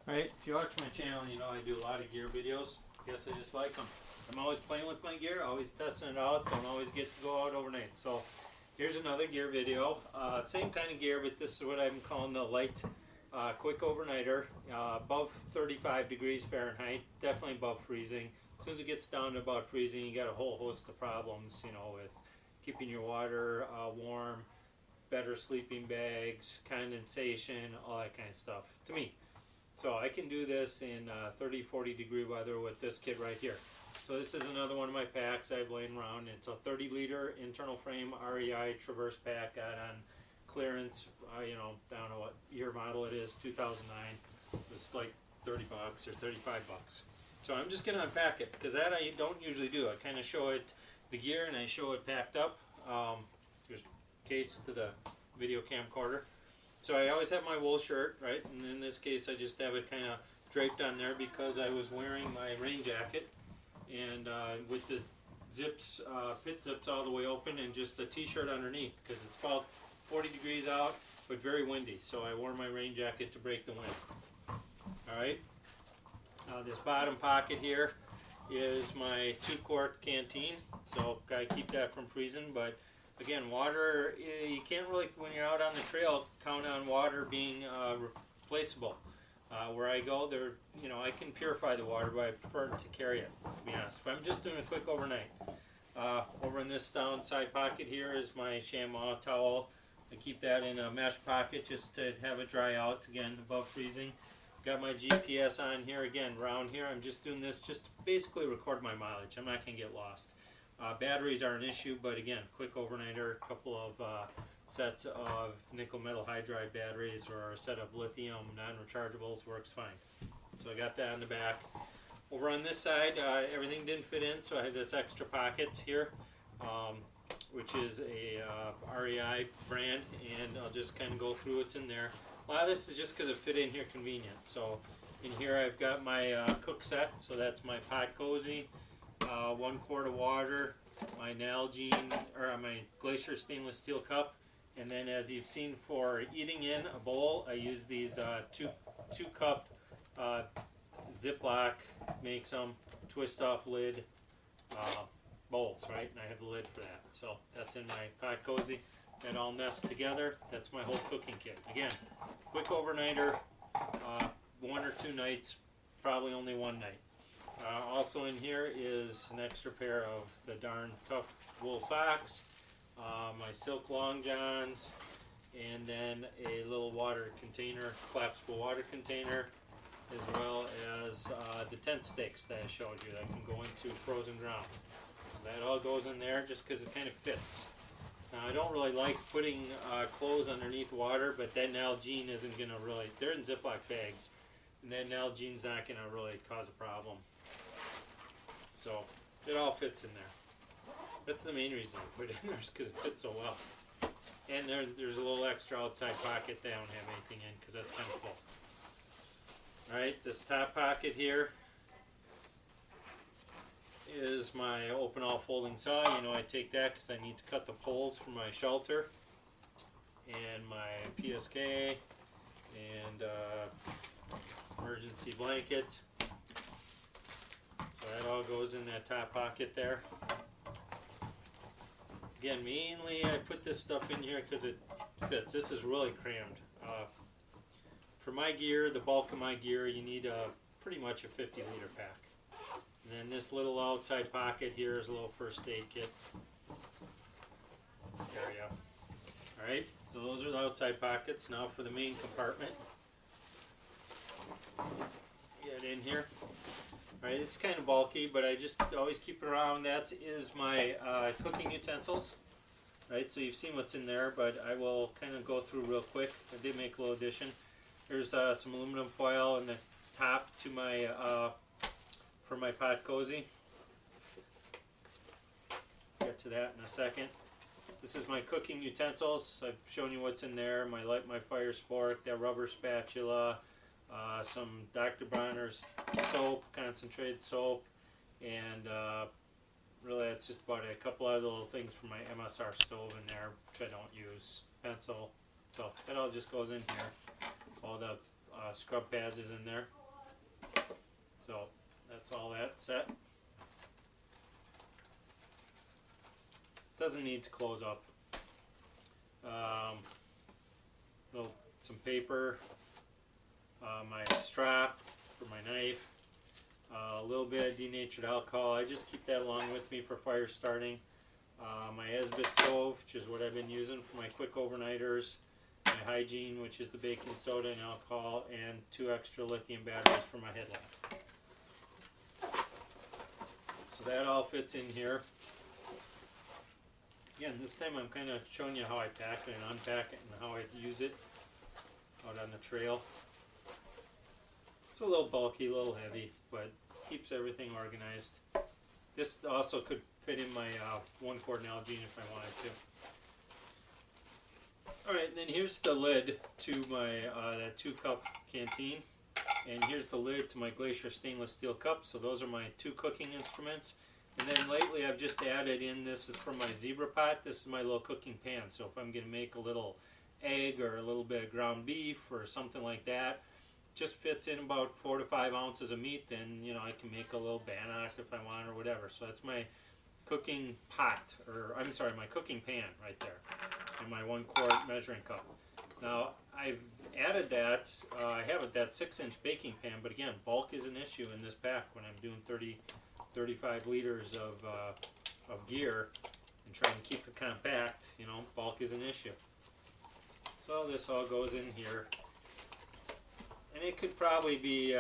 Alright, if you watch my channel, you know I do a lot of gear videos. Guess I just like them. I'm always playing with my gear, always testing it out, don't always get to go out overnight. So here's another gear video. Same kind of gear, but this is what I'm calling the light quick overnighter. Above 35 degrees Fahrenheit, definitely above freezing. As soon as it gets down to about freezing, you got a whole host of problems, you know, with keeping your water warm, better sleeping bags, condensation, all that kind of stuff, to me. So I can do this in 30-40 degree weather with this kit right here. So this is another one of my packs I've laying around. It's a 30 liter internal frame REI Traverse pack, got on clearance, you know, down to what year model it is, 2009. It's like 30 bucks or 35 bucks. So I'm just going to unpack it, because that I don't usually do. I kind of show it the gear and I show it packed up. There's a case to the video camcorder. So I always have my wool shirt, right? And in this case I just have it kind of draped on there because I was wearing my rain jacket. And with the zips, pit zips all the way open, and just a t-shirt underneath, because it's about 40 degrees out, but very windy. So I wore my rain jacket to break the wind. Alright. This bottom pocket here is my 2-quart canteen. So gotta keep that from freezing, but again, water, you can't really, when you're out on the trail, count on water being replaceable. Where I go, there, you know, I can purify the water, but I prefer to carry it, to be honest. If I'm just doing a quick overnight. Over in this downside pocket here is my chamois towel. I keep that in a mesh pocket just to have it dry out, again, above freezing. Got my GPS on here, again, around here. I'm just doing this just to basically record my mileage. I'm not going to get lost. Batteries are an issue, but again, quick overnighter, a couple of sets of nickel metal hydride batteries, or a set of lithium non-rechargeables works fine. So I got that in the back. Over on this side, everything didn't fit in, so I have this extra pocket here, which is a REI brand, and I'll just kind of go through what's in there. A lot of this is just because it fit in here convenient. So in here I've got my cook set, so that's my pot cozy, 1 quart of water, my Nalgene, or my Glacier stainless steel cup, and then as you've seen for eating in a bowl, I use these two cup Ziploc, make some twist off lid bowls, right? And I have the lid for that. So that's in my pot cozy. That all nests together. That's my whole cooking kit. Again, quick overnighter, 1 or 2 nights, probably only 1 night. Also in here is an extra pair of the darn tough wool socks, my silk long johns, and then a little water container, collapsible water container, as well as the tent stakes that I showed you that can go into frozen ground. So that all goes in there just because it kind of fits. Now I don't really like putting clothes underneath water, but that Nalgene isn't going to really, they're in Ziploc bags, and that Nalgene's not going to really cause a problem. So it all fits in there. That's the main reason I put it in there, is because it fits so well. And there's a little extra outside pocket that I don't have anything in, because that's kind of full. Alright, this top pocket here is my open all folding saw. You know, I take that because I need to cut the poles for my shelter, and my PSK, and emergency blanket. So that all goes in that top pocket there. Again, mainly I put this stuff in here because it fits. This is really crammed. For my gear, the bulk of my gear, you need pretty much a 50-liter pack. And then this little outside pocket here is a little first aid kit. There we go. Alright, so those are the outside pockets. Now for the main compartment. Get in here. Alright, it's kind of bulky, but I just always keep it around. That is my cooking utensils. Right, so you've seen what's in there, but I will kind of go through real quick. I did make a little addition. There's some aluminum foil in the top to my for my pot cozy. Get to that in a second. This is my cooking utensils. I've shown you what's in there. My light, my fire spork, that rubber spatula, some Dr. Bronner's soap, concentrated soap, and really that's just about it. A couple other little things for my MSR stove in there, which I don't use. Pencil. So that all just goes in here. All the scrub pads is in there. So that's all that set. Doesn't need to close up. Some paper, my strap for my knife, a little bit of denatured alcohol. I just keep that along with me for fire starting. My Esbit stove, which is what I've been using for my quick overnighters. My hygiene, which is the baking soda and alcohol, and 2 extra lithium batteries for my headlamp. So that all fits in here. Again, this time I'm kind of showing you how I pack it and unpack it and how I use it out on the trail. It's a little bulky, a little heavy, but keeps everything organized. This also could fit in my 1-quart Nalgene if I wanted to. Alright, then here's the lid to my that 2-cup canteen. And here's the lid to my Glacier stainless steel cup. So those are my 2 cooking instruments. And then lately I've just added in, this is from my Zebra Pot, this is my little cooking pan. So if I'm going to make a little egg or a little bit of ground beef or something like that, just fits in about 4 to 5 ounces of meat, and you know, I can make a little bannock if I want or whatever. So that's my cooking pot, or I'm sorry, my cooking pan right there, and my 1-quart measuring cup. Now I've added that, I have that 6-inch baking pan, but again, bulk is an issue in this pack when I'm doing 35 liters of gear and trying to keep it compact. You know, bulk is an issue. So this all goes in here, and it could probably be